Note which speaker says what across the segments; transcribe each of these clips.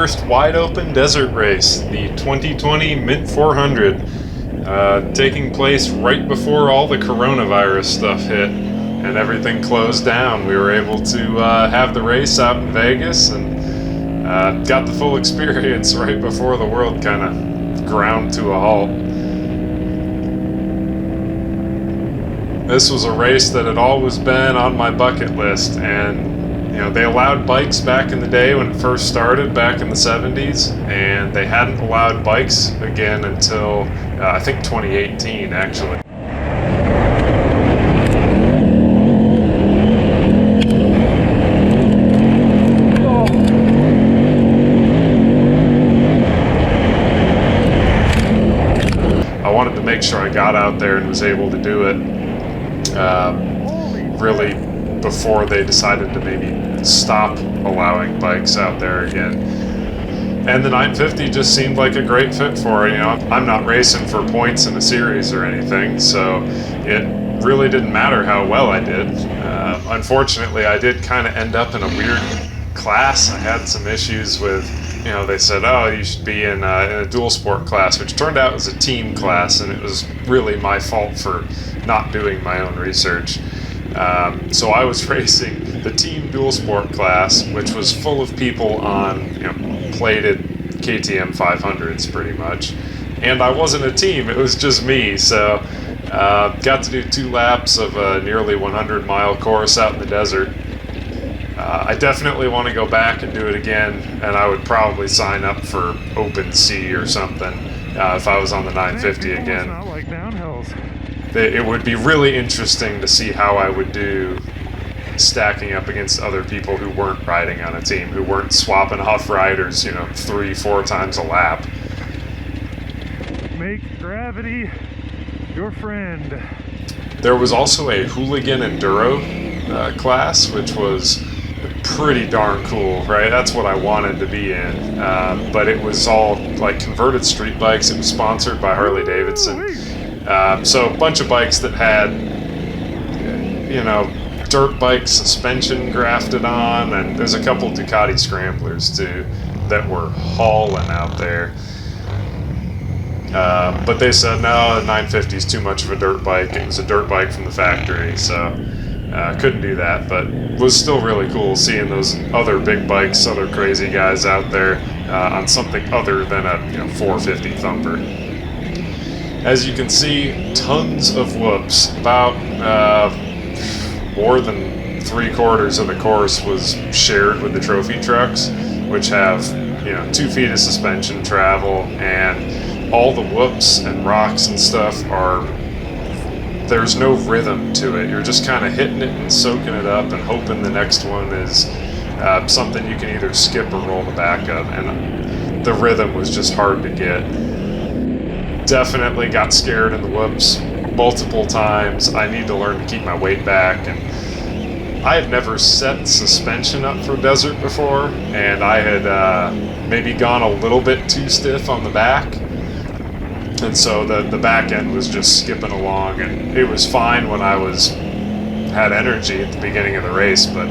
Speaker 1: first wide open desert race, the 2020 Mint 400, taking place right before all the coronavirus stuff hit and everything closed down. We were able to have the race out in Vegas and got the full experience right before the world kind of ground to a halt. This was a race that had always been on my bucket list, and they allowed bikes back in the day when it first started back in the 70s, and they hadn't allowed bikes again until I think 2018 actually. I wanted to make sure I got out there and was able to do it really before they decided to maybe stop allowing bikes out there again. And the 950 just seemed like a great fit for it. I'm not racing for points in a series or anything, so it really didn't matter how well I did. Unfortunately, I did kind of end up in a weird class. I had some issues with, they said, oh, you should be in a dual sport class, which turned out was a team class, and it was really my fault for not doing my own research. So I was racing the team dual sport class, which was full of people on plated KTM 500s pretty much, and I wasn't a team, it was just me. So got to do 2 laps of a nearly 100-mile course out in the desert. I definitely want to go back and do it again, and I would probably sign up for Open Sea or something if I was on the 950 again. It would be really interesting to see how I would do stacking up against other people who weren't riding on a team, who weren't swapping off riders, 3-4 times a lap.
Speaker 2: Make gravity your friend.
Speaker 1: There was also a hooligan enduro class, which was pretty darn cool, right? That's what I wanted to be in. But it was all like converted street bikes. It was sponsored by Harley Davidson. So a bunch of bikes that had, dirt bike suspension grafted on, and there's a couple Ducati scramblers too that were hauling out there. But they said, no, the 950 is too much of a dirt bike. It was a dirt bike from the factory, so couldn't do that. But it was still really cool seeing those other big bikes, other crazy guys out there on something other than a 450 thumper. As you can see, tons of whoops. About more than 3/4 of the course was shared with the trophy trucks, which have 2 feet of suspension travel, and all the whoops and rocks and stuff there's no rhythm to it. You're just kind of hitting it and soaking it up and hoping the next one is something you can either skip or roll the back of, and the rhythm was just hard to get. Definitely got scared in the whoops multiple times. I need to learn to keep my weight back, and I had never set suspension up for desert before, and I had maybe gone a little bit too stiff on the back, and so the back end was just skipping along, and it was fine when I had energy at the beginning of the race, but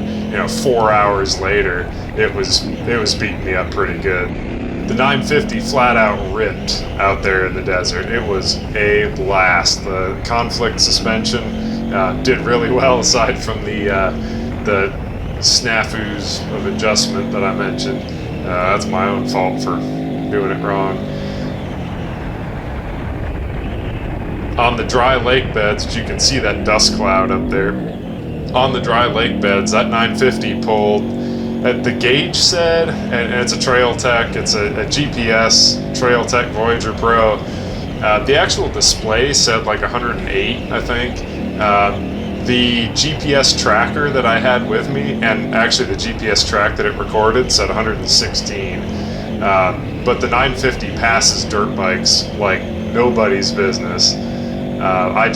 Speaker 1: 4 hours later it was beating me up pretty good. The 950 flat out ripped out there in the desert. It was a blast. The conflict suspension did really well, aside from the snafus of adjustment that I mentioned. That's my own fault for doing it wrong. On the dry lake beds, you can see that dust cloud up there. On the dry lake beds, that 950 pulled. The gauge said, and it's a Trail Tech, it's a GPS Trail Tech Voyager Pro. The actual display said like 108, I think. The GPS tracker that I had with me, and actually the GPS track that it recorded, said 116. But the 950 passes dirt bikes like nobody's business. I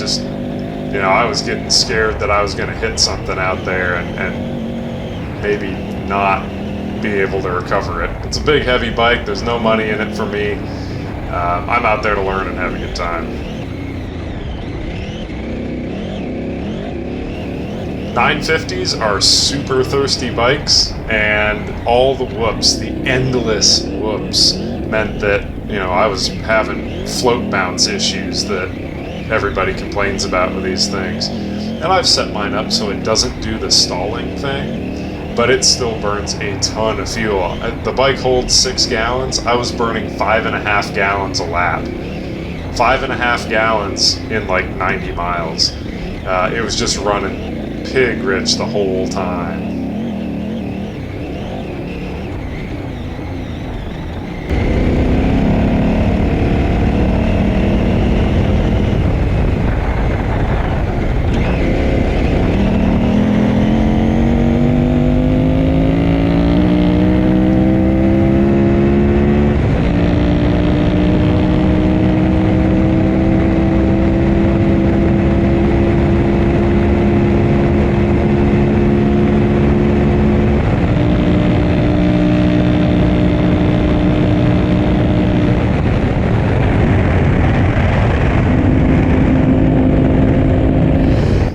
Speaker 1: was getting scared that I was going to hit something out there and maybe not be able to recover it. It's a big, heavy bike. There's no money in it for me. I'm out there to learn and have a good time. 950s are super thirsty bikes, and all the whoops, the endless whoops, meant that, you know, I was having float bounce issues that everybody complains about with these things. And I've set mine up so it doesn't do the stalling thing, but it still burns a ton of fuel. The bike holds 6 gallons. I was burning 5.5 gallons a lap. 5.5 gallons in like 90 miles. It was just running pig rich the whole time.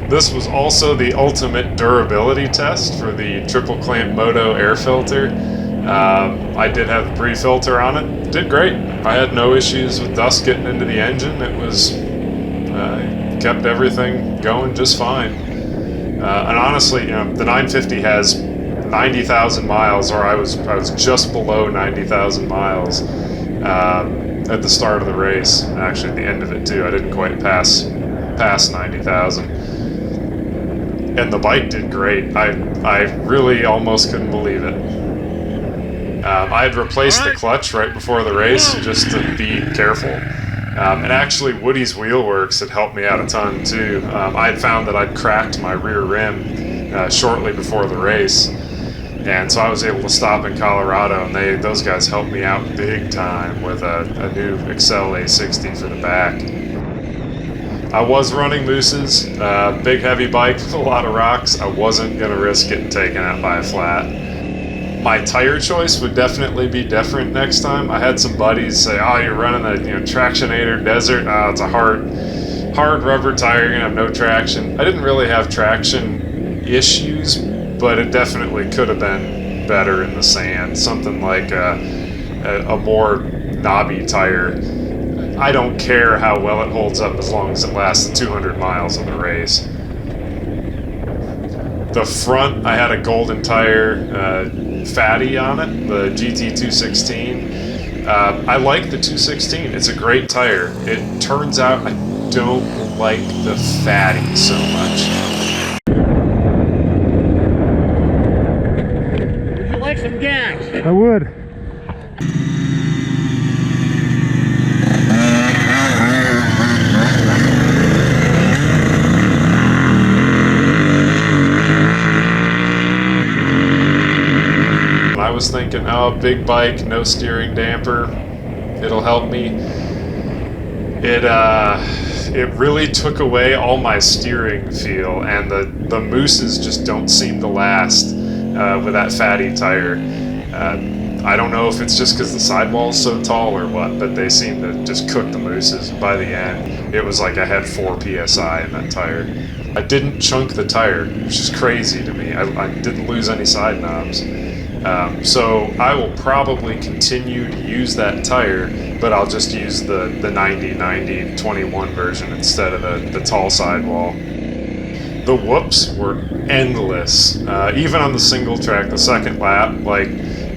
Speaker 1: This was also the ultimate durability test for the triple clamp Moto air filter. I did have the pre-filter on it. Did great. I had no issues with dust getting into the engine. It was kept everything going just fine. And honestly, you know, the 950 has 90,000 miles, or I was just below 90,000 miles at the start of the race. Actually, at the end of it too. I didn't quite pass 90,000. And the bike did great. I really almost couldn't believe it. I had replaced the clutch right before the race just to be careful. And actually, Woody's Wheelworks had helped me out a ton too. I had found that I'd cracked my rear rim shortly before the race. And so I was able to stop in Colorado, and those guys helped me out big time with a new Excel A60 for the back. I was running Moose's, big heavy bike with a lot of rocks. I wasn't going to risk getting taken out by a flat. My tire choice would definitely be different next time. I had some buddies say, "Oh, you're running a Tractionator Desert. Oh, it's a hard rubber tire. You're going to have no traction." I didn't really have traction issues, but it definitely could have been better in the sand. Something like a more knobby tire. I don't care how well it holds up as long as it lasts the 200 miles of the race. The front, I had a golden tire fatty on it, the GT216. I like the 216. It's a great tire. It turns out I don't like the fatty so much.
Speaker 3: Would you like some gas?
Speaker 2: I would.
Speaker 1: I was thinking, oh, big bike, no steering damper, it'll help me. It really took away all my steering feel, and the mooses just don't seem to last with that fatty tire. I don't know if it's just because the sidewall's so tall or what, but they seem to just cook the mooses. By the end, it was like I had 4 PSI in that tire. I didn't chunk the tire, which is crazy to me. I didn't lose any side knobs. So I will probably continue to use that tire, but I'll just use the 90-90-21 version instead of the tall sidewall. The whoops were endless. Even on the single track, the second lap, like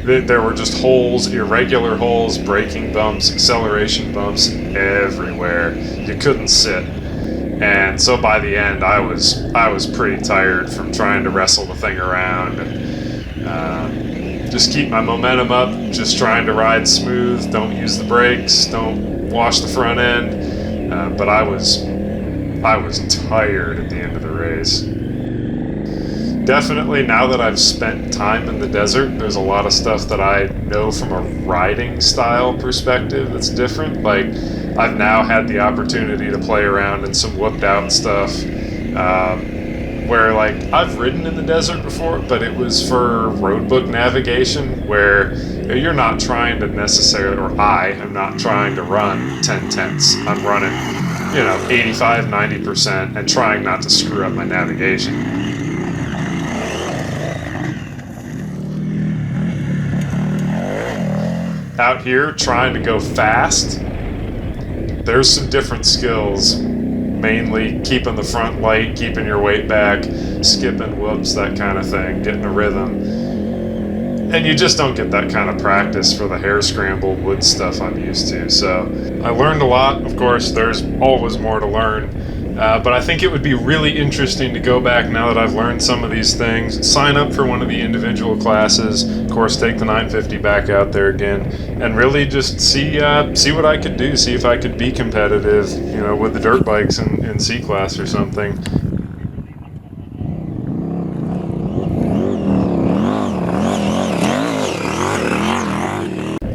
Speaker 1: there were just holes, irregular holes, braking bumps, acceleration bumps everywhere. You couldn't sit. And so by the end, I was pretty tired from trying to wrestle the thing around and just keep my momentum up, just trying to ride smooth, don't use the brakes, don't wash the front end. But I was tired at the end of the race. Definitely, now that I've spent time in the desert, there's a lot of stuff that I know from a riding style perspective that's different. Like, I've now had the opportunity to play around in some whooped out stuff, where, like, I've ridden in the desert before, but it was for roadbook navigation, where you're not trying to necessarily, or I am not trying to run 10 tenths. I'm running, 85, 90% and trying not to screw up my navigation. out here trying to go fast, there's some different skills. Mainly keeping the front light, keeping your weight back, skipping whoops, that kind of thing, getting a rhythm. And you just don't get that kind of practice for the hare scramble wood stuff I'm used to. So I learned a lot. Of course, there's always more to learn. But I think it would be really interesting to go back now that I've learned some of these things, sign up for one of the individual classes, of course take the 950 back out there again, and really just see what I could do, see if I could be competitive, you know, with the dirt bikes in C-class or something.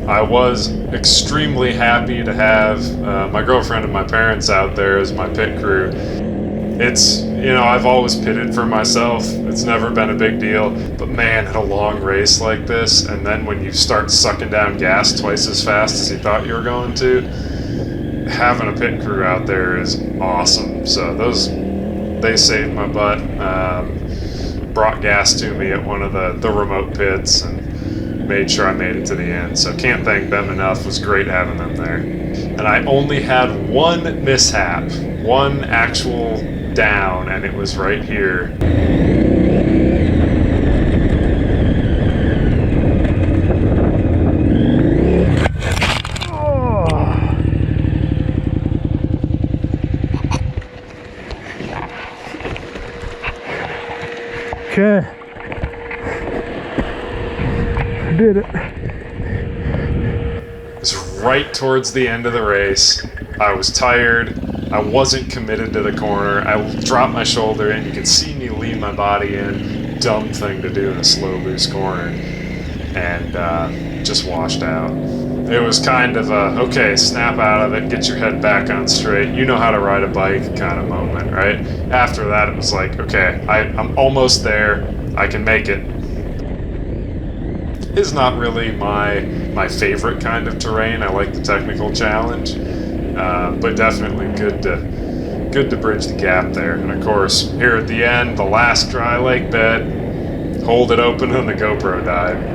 Speaker 1: I was extremely happy to have my girlfriend and my parents out there as my pit crew. It's, you know, I've always pitted for myself. It's never been a big deal. But man, in a long race like this, and then when you start sucking down gas twice as fast as you thought you were going to, having a pit crew out there is awesome. So they saved my butt. Brought gas to me at one of the remote pits and made sure I made it to the end. So can't thank them enough. It was great having them there. And I only had one mishap, one actual down, and it was right here.
Speaker 2: Okay. Did it.
Speaker 1: It was right towards the end of the race. I was tired. I wasn't committed to the corner. I dropped my shoulder in. You can see me lean my body in. Dumb thing to do in a slow, loose corner. And just washed out. It was kind of a, okay, snap out of it, get your head back on straight. You know how to ride a bike kind of moment, right? After that, it was like, okay, I'm almost there. I can make it. Is not really my favorite kind of terrain. I like the technical challenge, but definitely good to bridge the gap there. And of course, here at the end, the last dry lake bed, hold it open and the GoPro died.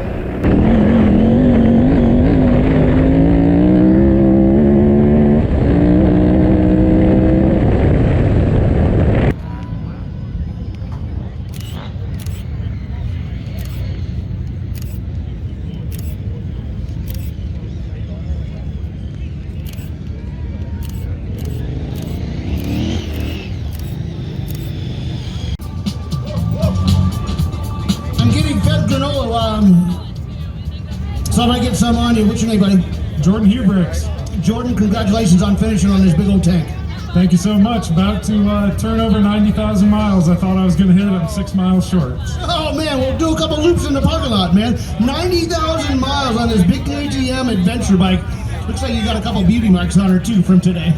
Speaker 3: So I might get some on you. What's your name, buddy?
Speaker 4: Jordan Hubricks.
Speaker 3: Jordan, congratulations on finishing on this big old tank.
Speaker 4: Thank you so much. About to turn over 90,000 miles. I thought I was going to hit it. I'm 6 miles short.
Speaker 3: Oh, man, we'll do a couple loops in the parking lot, man. 90,000 miles on this big KTM adventure bike. Looks like you got a couple beauty marks on her, too, from today.